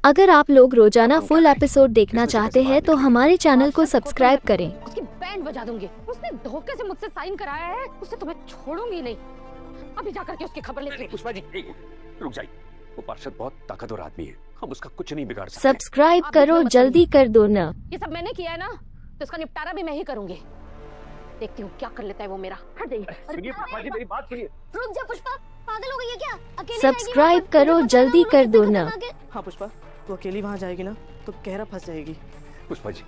अगर आप लोग रोजाना फुल एपिसोड देखना चाहते हैं तो हमारे चैनल को सब्सक्राइब करें। उसकी बैंड बजा दूंगी। उसने धोखे से मुझसे साइन कराया है, उसे तो मैं छोड़ूंगी नहीं। अभी जाकर के उसकी खबर लेती हूँ। पुष्पा जी रुक जाइए, वो पार्षद बहुत ताकतवर आदमी है, हम उसका कुछ नहीं बिगाड़ सकते। सब्सक्राइब करो, जल्दी कर दो ना। ये सब मैंने किया है ना, तो इसका निपटारा भी मैं ही करूंगी। देखती हूँ क्या कर लेता है वो मेरा। हट जाइए। सुनिए पुष्पा जी, मेरी बात सुनिए। रुक जा पुष्पा, पागल हो गई है क्या? अकेले सब्सक्राइब करो, जल्दी कर दो ना। हाँ पुष्पा, तू अकेली वहाँ जाएगी ना तो कहरा फंस जाएगी। पुष्पा जी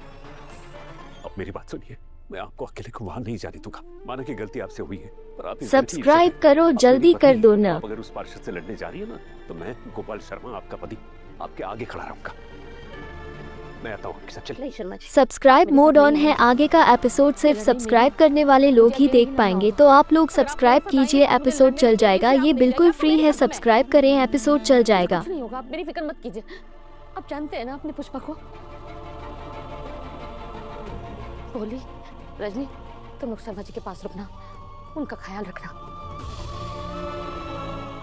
अब मेरी बात सुनिए, मैं आपको अकेले को वहां नहीं जाने दूंगा। माना कि गलती आपसे हुई है, पर आप सब्सक्राइब करो, जल्दी कर दो ना। अगर उस पार्षद से लड़ने जा रही है ना, तो मैं गोपाल शर्मा आपका पति आपके आगे खड़ा रहूंगा। मैं आता हूँ आपके साथ। चलिए। सब्सक्राइब मोड ऑन है, आगे का एपिसोड सिर्फ सब्सक्राइब करने वाले लोग ही देख पाएंगे, तो आप लोग सब्सक्राइब कीजिए, एपिसोड चल जाएगा। ये बिल्कुल फ्री है, सब्सक्राइब करें, एपिसोड चल जाएगा। कुछ नहीं होगा, आप मेरी फिक्र मत कीजिए। आप जानते हैं ना अपने पुष्पा को। बोली रजनी, तुम लोग शर्मा जी के पास रुकना, उनका ख्याल रखना।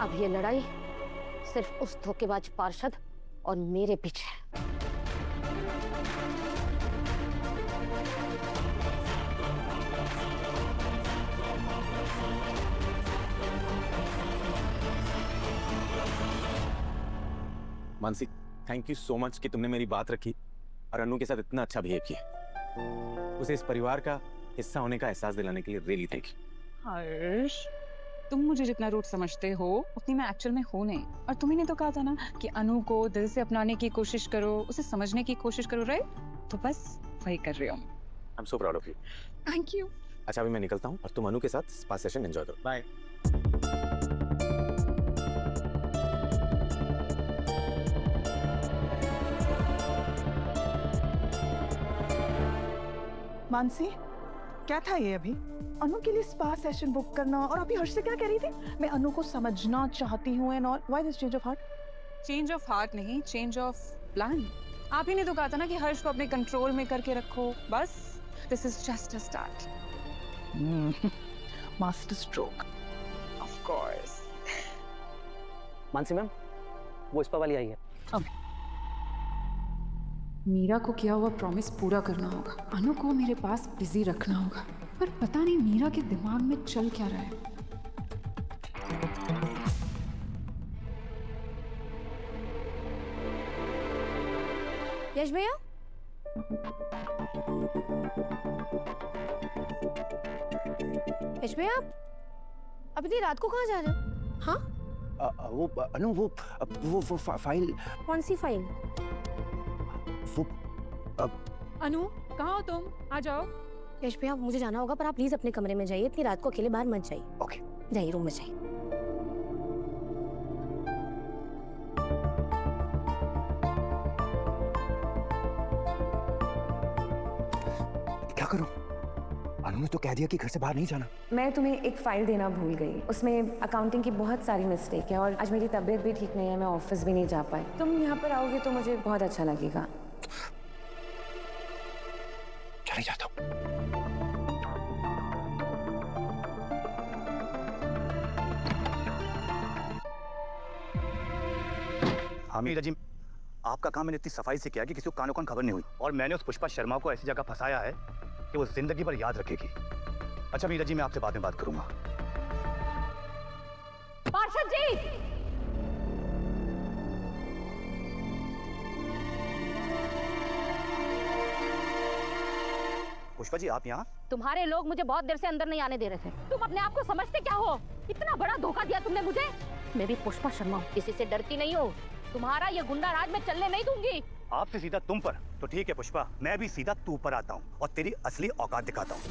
अब ये लड़ाई सिर्फ उस धोखेबाज पार्षद और मेरे बीच है। Mansi, thank you so much कि तुमने मेरी बात रखी और अनु के साथ इतना अच्छा बिहेव किया। उसे इस परिवार का हिस्सा होने का एहसास दिलाने के लिए रियली थैंक यू। हर्ष, तुम मुझे जितना रूट समझते हो उतनी मैं एक्चुअल में हूं नहीं। और तुम्ही ने तो कहा था ना कि अनु को दिल से अपनाने की कोशिश करो, उसे समझने की कोशिश करो, राइट? तो बस वही कर रही हूँ। I am so proud of you. Thank you. अच्छा, अभी मैं निकलता हूँ और तुम अनु के साथ स्पा सेशन एंजॉय करो। बाय। मानसी, क्या था ये अभी? अनु के लिए स्पा सेशन बुक करना, और अभी हर्ष से क्या कह रही थी? मैं अनु को समझना चाहती हूँ and all. Why this change of heart? Change of heart नहीं, चेंज ऑफ प्लान। आप ही ने तो कहा था ना कि हर्ष को अपने कंट्रोल में करके रखो। बस this is just a start. Master stroke. Of course. Mansi ma'am, वो स्पा वाली आई है। मीरा को किया हुआ प्रॉमिस पूरा करना होगा, अनु को मेरे पास बिजी रखना होगा। पर पता नहीं मीरा के दिमाग में चल क्या रहा है। यश भैया, यश भैया, आप अब इतनी रात को कहाँ जा रहे हो? हाँ, वो अनु, वो फाइल। कौन सी फाइल? वो अनु, कहाँ हो तुम? आ जाओ। यश भैया, मुझे जाना होगा, पर आप प्लीज अपने कमरे में जाइए। इतनी रात को अकेले बाहर मत जाइए। ओके, जाइए, रूम में जाइए। क्या करूं? अनु ने तो कह दिया कि घर से बाहर नहीं जाना। मैं तुम्हें एक फाइल देना भूल गई, उसमें अकाउंटिंग की बहुत सारी मिस्टेक है और आज मेरी तबीयत भी ठीक नहीं है, मैं ऑफिस भी नहीं जा पाई। तुम यहाँ पर आओगे तो मुझे बहुत अच्छा लगेगा। चले जाता हूँ। हाँ मीरा जी, आपका काम मैंने इतनी सफाई से किया कि किसी को कानो कान खबर नहीं हुई, और मैंने उस पुष्पा शर्मा को ऐसी जगह फंसाया है कि वो जिंदगी भर याद रखेगी। अच्छा मीरा जी, मैं आपसे बाद में बात करूंगा। पार्षद जी! पुष्पा जी, आप यहाँ? तुम्हारे लोग मुझे बहुत देर से अंदर नहीं आने दे रहे थे। तुम अपने आप को समझते क्या हो? इतना बड़ा धोखा दिया तुमने मुझे। मैं भी पुष्पा शर्मा हूँ, किसी से डरती नहीं हूँ। तुम्हारा ये गुंडा राज मैं चलने नहीं दूंगी। आपसे सीधा तुम पर तो ठीक है पुष्पा, मैं भी सीधा तू पर आता हूँ और तेरी असली औकात दिखाता हूँ।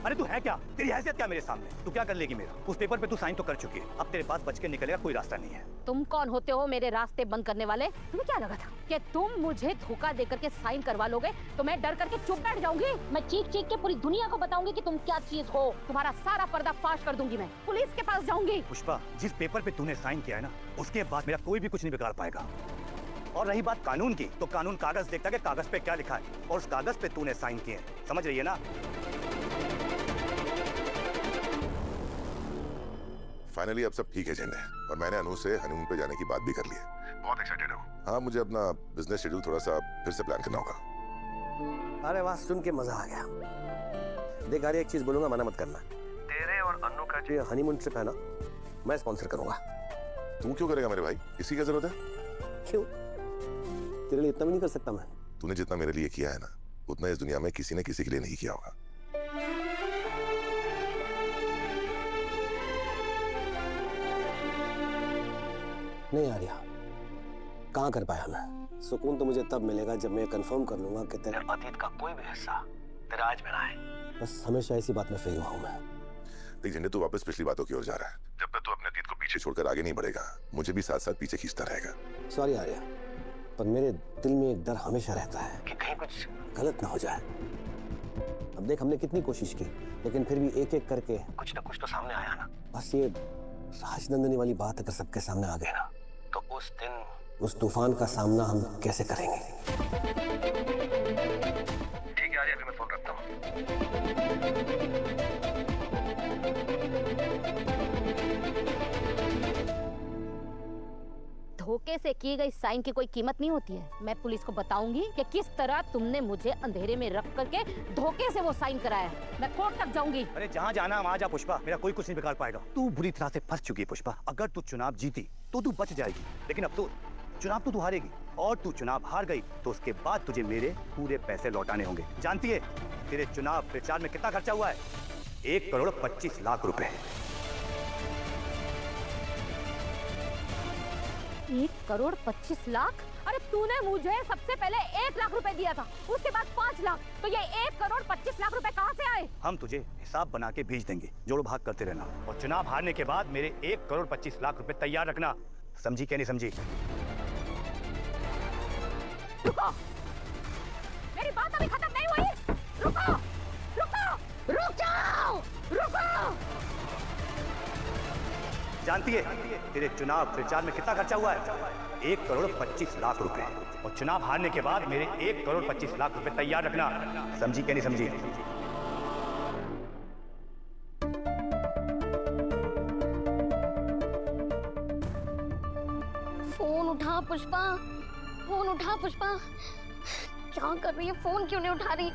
अरे तू है क्या? तेरी हैसियत क्या मेरे सामने? तू क्या कर लेगी मेरा? उस पेपर पे तू साइन तो कर चुकी है, अब तेरे पास बच के निकलने का कोई रास्ता नहीं है। तुम कौन होते हो मेरे रास्ते बंद करने वाले? तुम्हें क्या लगा था कि तुम मुझे धोखा देकर के साइन करवा लोगे तो मैं डर करके चुप बैठ जाऊंगी? मैं चीख चीख के पूरी दुनिया को बताऊंगी कि तुम क्या चीज हो। तुम्हारा सारा पर्दा फाश कर दूंगी, मैं पुलिस के पास जाऊंगी। पुष्पा, जिस पेपर पे तूने साइन किया है ना, उसके बाद मेरा कोई भी कुछ नहीं बिगाड़ पाएगा। और रही बात कानून की, तो कानून कागज देखता है कि कागज पे क्या लिखा है, और उस कागज पे तूने साइन किए, समझ रही है ना? फाइनली अब सब ठीक है जिन्ने, और मैंने अनु से हनीमून पे जाने की बात भी कर ली है। बहुत एक्साइटेड हूँ। हाँ, मुझे अपना बिजनेस शेड्यूल थोड़ा सा फिर से प्लान करना होगा। अरे वाह, सुन के मजा आ गया। देख आर्य, एक चीज बोलूंगा, मना मत करना। तेरे और अन्नू का जो हनीमून ट्रिप है ना, मैं स्पॉन्सर करूंगा। तू क्यों करेगा मेरे भाई? इसकी क्या जरूरत है? क्यों? तेरे लिए इतना भी नहीं कर सकता मैं? तूने जितना मेरे लिए किया है ना, उतना इस दुनिया में किसी ने किसी के लिए नहीं किया होगा। नहीं आर्या, कहाँ कर पाया मैं? सुकून तो मुझे तब मिलेगा जब मैं कंफर्म कर लूंगा कि तेरे अतीत का कोई भी हिस्सा तेरा आज में ना है। बस हमेशा ऐसी बात में फेल हुआ हूं मैं। देख झंडे, तू वापस पिछली बातों की ओर जा रहा है। जब तक तू अपने अतीत को पीछे छोड़कर आगे नहीं बढ़ेगा, मुझे भी साथ साथ पीछे खींचता रहेगा। सॉरी आर्या, पर मेरे दिल में एक डर हमेशा रहता है कि कहीं कुछ गलत ना हो जाए। अब देख, हमने कितनी कोशिश की, लेकिन फिर भी एक एक करके कुछ ना कुछ तो सामने आया ना। बस ये राजनंदिनी वाली बात अगर सबके सामने आ गई ना, तो उस दिन उस तूफान का सामना हम कैसे करेंगे? ठीक है आर्या, अभी मैं फोन रखता हूँ। धोखे से की गई साइन की कोई कीमत नहीं होती है। मैं पुलिस को बताऊंगी कि किस तरह तुमने मुझे अंधेरे में रख करके धोखे से वो साइन कराया। मैं कोर्ट तक जाऊंगी। अरे जहाँ जाना वहाँ जा पुष्पा, मेरा कोई कुछ नहीं बिगाड़ पाएगा। तू बुरी तरह से फंस चुकी है पुष्पा। अगर तू चुनाव जीती तो तू बच जाएगी, लेकिन अफसोस, चुनाव तो तू हारेगी, और तू चुनाव हार गई तो उसके बाद तुझे मेरे पूरे पैसे लौटाने होंगे। जानती है तेरे चुनाव प्रचार में कितना खर्चा हुआ है? 1,25,00,000 रुपए। 1,25,00,000? अरे तूने मुझे सबसे पहले 1,00,000 रुपए दिया था, उसके बाद 5,00,000, तो ये 1,25,00,000 रुपए कहाँ से आए? हम तुझे हिसाब बना के भेज देंगे, जोड़ो भाग करते रहना, और चुनाव हारने के बाद मेरे 1,25,00,000 रुपए तैयार रखना। समझी क्या नहीं समझी? रुको, मेरी बात अभी खत्म नहीं हुई। रुको, रुको, रुक जाओ, रुको। जानती है तेरे चुनाव प्रचार में कितना खर्चा हुआ है? 1,25,00,000 रुपए, और चुनाव हारने के बाद मेरे 1,25,00,000 रुपए तैयार रखना। समझी क्या नहीं समझी? फोन उठा पुष्पा, फोन उठा पुष्पा। क्या कर रही है? फोन क्यों नहीं उठा रही?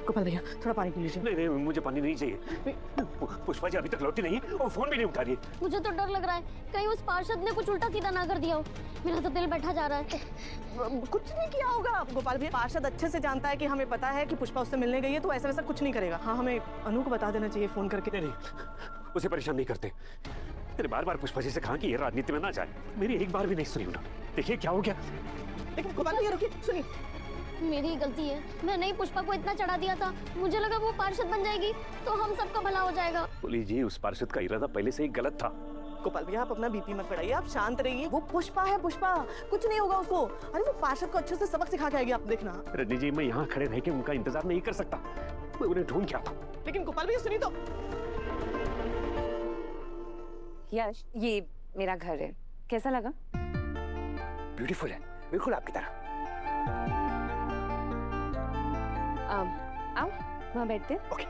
गोपाल भैया, थोड़ा पानी पी लीजिए। नहीं नहीं, मुझे पानी नहीं चाहिए। पुष्पा जी अभी तक लौटी नहीं और फोन भी नहीं उठा रही है। मुझे तो डर लग रहा है कहीं उस पार्षद ने कुछ उल्टा सीधा ना कर दिया हो। मेरा तो दिल बैठा जा रहा है। कुछ नहीं किया होगा गोपाल भैया। पार्षद अच्छे से जानता है कि हमें पता है कि पुष्पा उससे मिलने गई है, तो ऐसा वैसा कुछ नहीं करेगा। हाँ, हमें अनु को बता देना चाहिए फोन करके। नहीं, उसे परेशान नहीं करते। मैंने बार बार पुष्पा जी से कहा कि ये राजनीति में ना जाए, मेरी एक बार भी नहीं सुनी उन्होंने। देखिए क्या हो गया। लेकिन गोपाल भैया रुकिए, सुनिए। मेरी गलती है, मैं नहीं पुष्पा को इतना चढ़ा दिया था। मुझे लगा वो पार्षद बन जाएगी तो हम सबका भला हो जाएगा। पुलिस जी, उस पार्षद का इरादा पहले से ही गलत था। गोपाल भैया, आप अपना बीपी मत बढ़ाइए, आप शांत रहिए। वो पुष्पा है, पुष्पा, कुछ नहीं होगा उसको। अरे वो पार्षद को अच्छे से सबक सिखा के आएगी, आप देखना। रजनी जी, मैं यहाँ खड़े रह के उनका इंतजार नहीं कर सकता, मैं उन्हें ढूंढ के आता हूँ। लेकिन गोपाल भैया सुनिए तो। यश, ये मेरा घर है, कैसा लगा? ब्यूटीफुल है, बिल्कुल आपकी तरह। आओ, वहाँ बैठते हैं। ओके।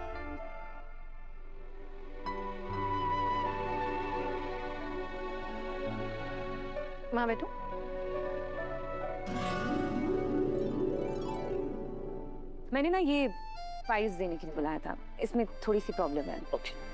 वहाँ बैठो। मैंने ना ये फाइल्स देने के लिए बुलाया था, इसमें थोड़ी सी प्रॉब्लम है। ओके।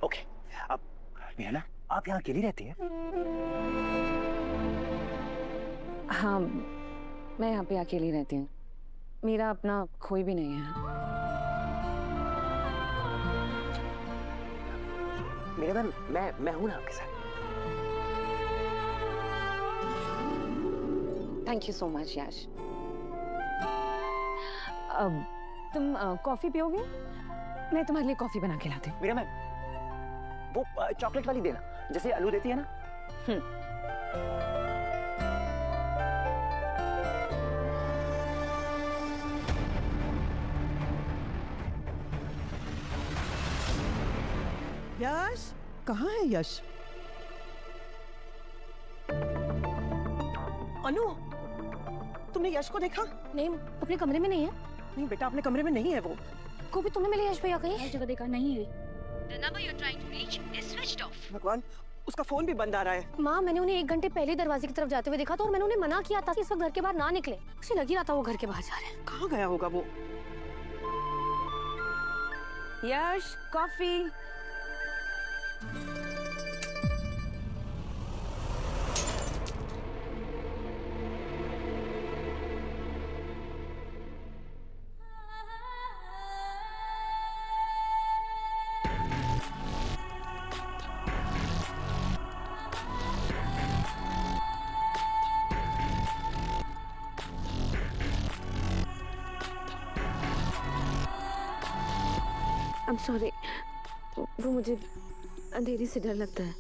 ओके, अब ना आप यहाँ अकेली रहती हैं? हाँ, मैं यहाँ पे अकेली रहती हूँ। मेरा अपना कोई भी नहीं है। मेरा मैं हूँ ना आपके साथ। थैंक यू सो मच यश। अब तुम कॉफी पियोगे? मैं तुम्हारे लिए कॉफी बना के लाती हूँ। मेरा मैम, वो चॉकलेट वाली देना, जैसे आलू देती है ना। यश, कहाँ है यश? अनु, तुमने यश को देखा? नहीं, अपने कमरे में नहीं है। नहीं बेटा, अपने कमरे में नहीं है वो। को भी तुमने मिले यश भैया कहीं? हर जगह देखा, नहीं है। The number you're trying to reach is switched off. भगवान, उसका फोन भी बंद आ रहा है। माँ, मैंने उन्हें 1 घंटे पहले दरवाजे की तरफ जाते हुए देखा था और मैंने उन्हें मना किया था कि इस वक्त घर के बाहर ना निकले। मुझे लग ही रहा था वो घर के बाहर जा रहे हैं। कहाँ गया होगा वो? यश, कॉफी। I'm sorry, वो मुझे अंधेरी से डर लगता है।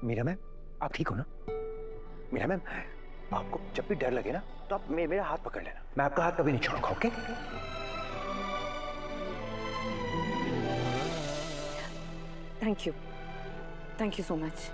मीरा मैम, आप ठीक हो ना? मीरा मैम, आपको जब भी डर लगे ना तो आप मेरा हाथ पकड़ लेना, मैं आपका हाथ कभी नहीं छोड़ूंगा। Okay? Thank you so much.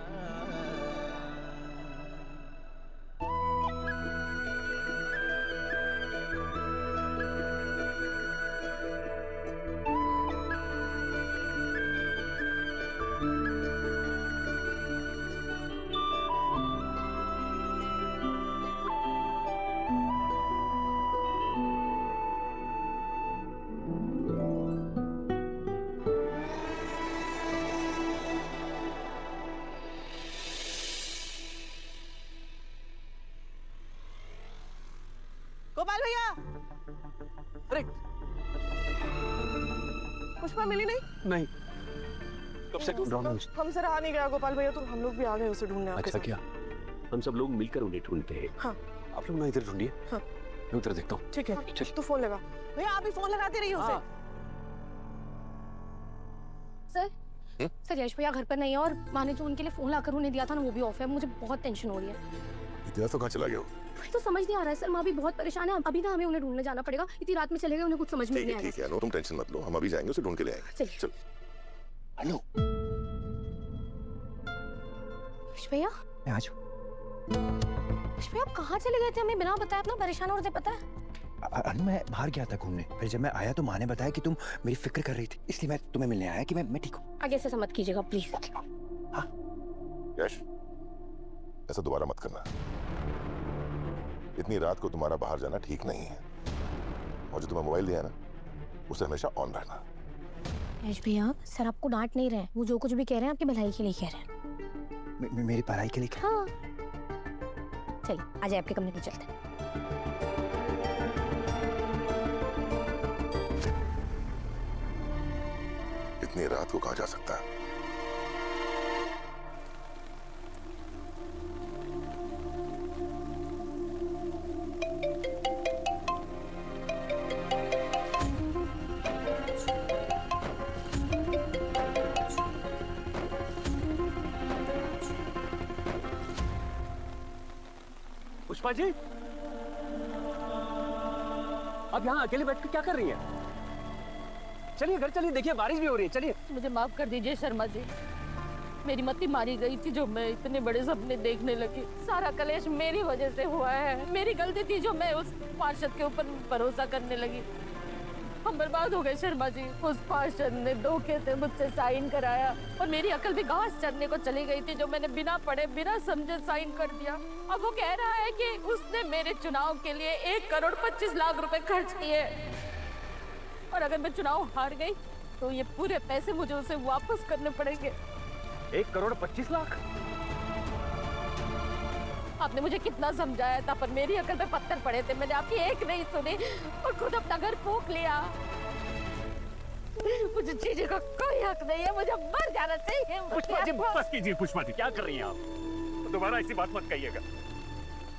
Gopal भैया, अरे पुष्पा मिली नहीं? नहीं, कब से ढूंढ रहा हूँ। हमसे रहा नहीं गया गोपाल भैया, तो हम लोग भी आ गए उसे ढूंढने। अच्छा किया, हम सब लोग मिलकर उन्हें ढूंढते हैं। हाँ। आप लोग ना इधर ढूंढिए, हाँ। मैं उधर देखता हूँ। ठीक है, चल। तू फोन लगा। भैया आप भी फोन लगाते रहिए उसे। सर यश भैया घर पर नहीं है और माँ ने जो उनके लिए फोन लाकर उन्हें दिया था ना वो भी ऑफ है। मुझे बहुत टेंशन हो रही है। इतना तो कहाँ चला गया? मुझे तो समझ नहीं आ रहा है सर, माँ भी बहुत परेशान है। अभी ना हमें उन्हें ढूंढने जाना पड़ेगा। इतनी रात में चले गए, उन्हें कुछ समझ में नहीं आएगा। ठीक है अनु, तुम टेंशन मत लो, हम अभी जाएंगे उसे ढूंढ के ले आएंगे। चलिए। चल। अनु, यश भैया, मैं आ जाऊँ? यश भैया आप कहाँ चले गए थे? हमें बिना बताए अपना परेशान हो रहे थे, पता है? अनु, मैं बाहर गया था घूमने, फिर जब मैं आया तो माँ ने बताया कि तुम मेरी फिक्र कर रही थी, इसलिए मैं तुम्हें मिलने आया कि मैं ठीक हूँ। आगे से मत कीजिएगा प्लीज। हाँ। यश, ऐसा दोबारा मत करना। इतनी रात को तुम्हारा बाहर जाना ठीक नहीं है, और जो तुम्हें मोबाइल दिया है ना उसे हमेशा ऑन रखना। यश भैया सर आपको डांट नहीं रहे हैं, वो जो कुछ भी कह रहे हैं आपकी भलाई के लिए कह रहे हैं। मेरी पढ़ाई के लिए? हाँ। चलिए आ जाए, आपके कमरे में चलते हैं। इतनी रात को कहाँ जा सकता है? पुष्पा जी, आप यहाँ अकेले बैठ के क्या कर रही हैं? चलिए घर चलिए, देखिए बारिश भी हो रही है, चलिए। मुझे माफ कर दीजिए शर्मा जी, मेरी मति मारी गई थी जो मैं इतने बड़े सपने देखने लगी। सारा कलेश मेरी वजह से हुआ है, मेरी गलती थी जो मैं उस पार्षद के ऊपर भरोसा करने लगी। हम बर्बाद हो गए शर्मा जी। उस पार्षद ने धोखे से मुझसे साइन कराया और मेरी अकल भी घास चरने को चली गई थी, जो मैंने बिना पढ़े बिना समझे साइन कर दिया। अब वो कह रहा है कि उसने मेरे चुनाव के लिए 1,25,00,000 रुपए खर्च किए, और अगर मैं चुनाव हार गई तो ये पूरे पैसे मुझे उसे वापस करने पड़ेंगे। 1,25,00,000? आपने मुझे कितना समझाया था, पर मेरी अकल पे पत्थर पड़े थे। मैंने आपकी एक नहीं सुनी और खुद अपना घर फूंक लिया। मुझे जीने का कोई हक नहीं है, मुझे मर जाना चाहिए। पुष्पा जी बस कीजिए। पुष्पा जी क्या कर रही हैं आप? दोबारा ऐसी बात मत कहिएगा,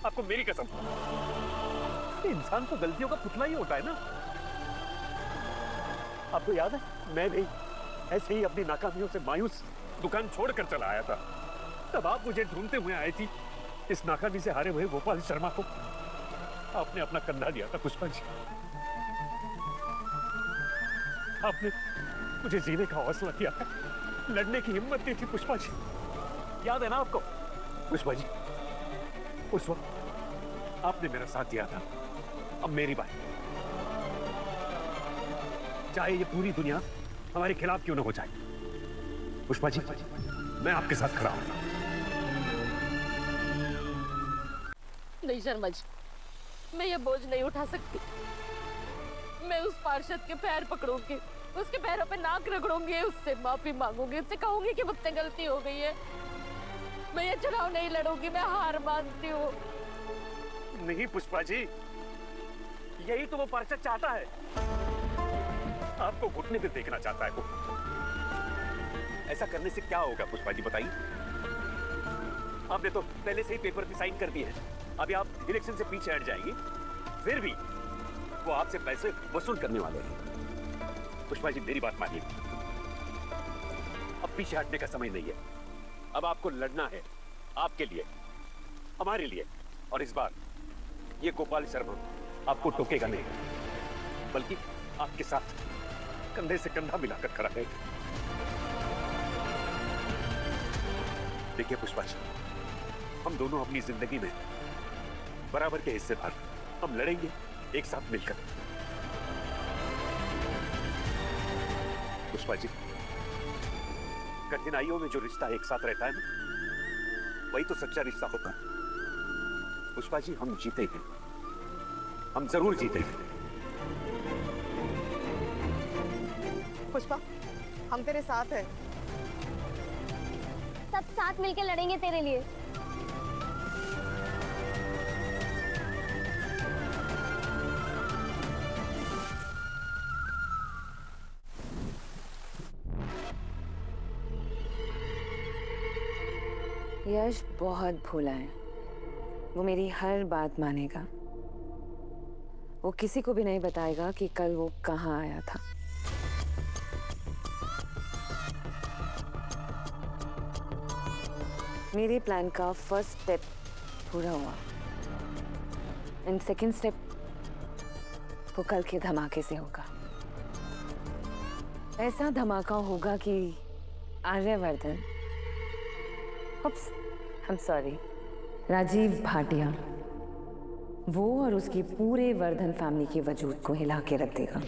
आपको मेरी कसम। इंसान तो गलतियों का पुतला ही होता है ना। आपको याद है, मैं भी ऐसे ही अपनी नाकामियों से मायूस दुकान छोड़कर चला आया था। तब आप मुझे ढूंढते हुए आई थी। इस नाकामी से हारे हुए गोपाल शर्मा को आपने अपना कंधा दिया था पुष्पा जी। आपने मुझे जीने का हौसला दिया था, लड़ने की हिम्मत दी थी पुष्पा जी। याद है ना आपको पुष्पा जी? उस वक्त आपने मेरा साथ दिया था। अब मेरी बात, चाहे ये पूरी दुनिया हमारे खिलाफ क्यों ना हो जाए, पुष्पा जी मैं आपके साथ खड़ा हूं। नहीं शर्मा जी, मैं ये बोझ नहीं उठा सकती। मैं उस पार्षद के पैर पकड़ूंगी, उसके पैरों पे नाक रगड़ूंगी, उससे माफी मांगूंगी, उससे कहूंगी कि मुझसे गलती हो गई है। मैं ये चुनाव नहीं लड़ूंगी, मैं हार मानती हूँ। नहीं पुष्पा जी, यही तो वो पार्षद चाहता है। आपको घुटने पे देखना चाहता है वो। ऐसा करने से क्या होगा पुष्पा जी बताइए? आपने तो पहले से ही पेपर पे साइन कर दिए हैं। अभी आप इलेक्शन से पीछे हट जाएंगे, फिर भी वो आपसे पैसे वसूल करने वाले हैं। पुष्पा जी मेरी बात मानिए, अब पीछे हटने का समय नहीं है। अब आपको लड़ना है, आपके लिए, हमारे लिए। और इस बार ये गोपाल शर्मा आपको टोकेगा नहीं, बल्कि आपके साथ कंधे से कंधा मिलाकर खड़ा है। देखिए पुष्पा जी, हम दोनों अपनी जिंदगी में बराबर के हिस्सेदार, हम लड़ेंगे एक साथ मिलकर। पुष्पा जी, कठिनाइयों में जो रिश्ता एक साथ रहता है ना, वही तो सच्चा रिश्ता होता है। पुष्पा जी हम जीतेंगे, हम जरूर जीतेंगे। पुष्पा, हम तेरे साथ हैं। सब साथ मिलके लड़ेंगे तेरे लिए। यश बहुत भोला है, वो मेरी हर बात मानेगा। वो किसी को भी नहीं बताएगा कि कल वो कहाँ आया था। मेरे प्लान का फर्स्ट स्टेप पूरा हुआ, एंड सेकंड स्टेप वो कल के धमाके से होगा। ऐसा धमाका होगा कि आर्यवर्धन, I'm sorry, राजीव भाटिया, वो और उसकी पूरे वर्धन फैमिली के वजूद को हिला के रख देगा।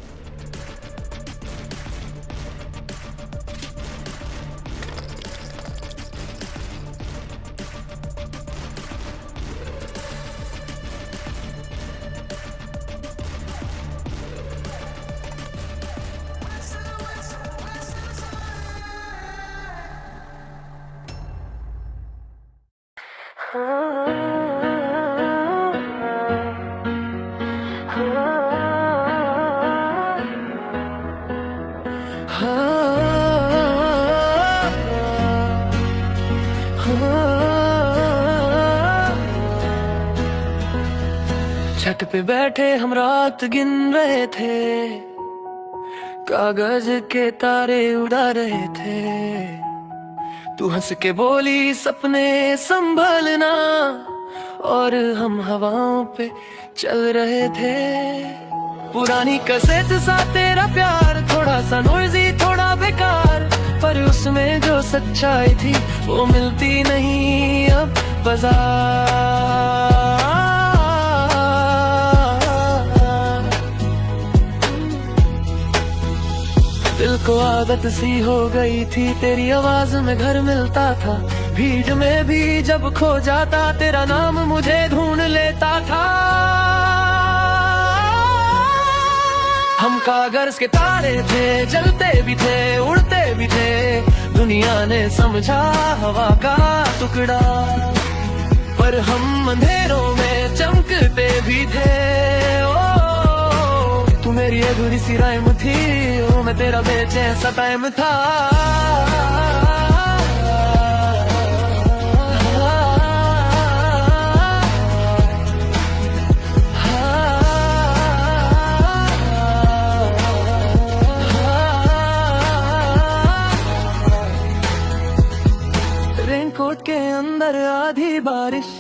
छत पे बैठे हम रात गिन रहे थे, कागज के तारे उड़ा रहे थे। तू हंस के बोली सपने संभलना, और हम हवाओं पे चल रहे थे। पुरानी कैसेट सा तेरा प्यार, थोड़ा सा नॉइजी थोड़ा बेकार, पर उसमें जो सच्चाई थी वो मिलती नहीं अब बाजार। दिल को आदत सी हो गई थी, तेरी आवाज में घर मिलता था। भीड़ में भी जब खो जाता, तेरा नाम मुझे ढूंढ लेता था। हम कागज के तारे थे, जलते भी थे उड़ते भी थे। दुनिया ने समझा हवा का टुकड़ा, पर हम अंधेरों में चमकते भी थे। तू मेरी अधूरी सी राइम थी, ओ मैं तेरा बेचैन सा टाइम था। बारिश,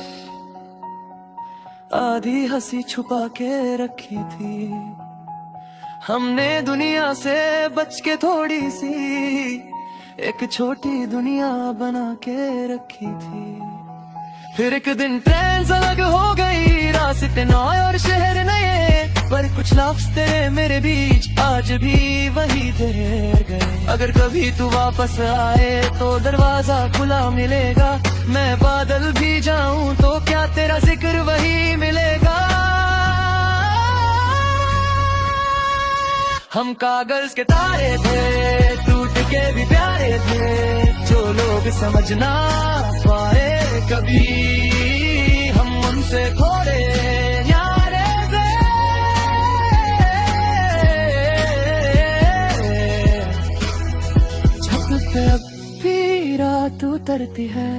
आधी हंसी छुपा के रखी थी। हमने दुनिया से बच के थोड़ी सी एक छोटी दुनिया बना के रखी थी। फिर एक दिन ट्रेन अलग हो गई, रास्ते नए और शहर नए, पर कुछ लफ्ज़ तेरे मेरे बीच आज भी वही रह गए। अगर कभी तू वापस आए तो दरवाजा खुला मिलेगा, मैं बादल भी जाऊं तो क्या तेरा जिक्र वही मिलेगा। हम कागज के तारे थे, टूट के भी प्यारे थे, जो लोग समझ ना पाए कभी, हम उनसे थोड़े न्यारे थे। छत पे अब भी रात उतरती है,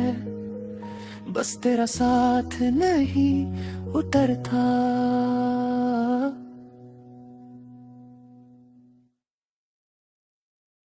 बस तेरा साथ नहीं उतरता।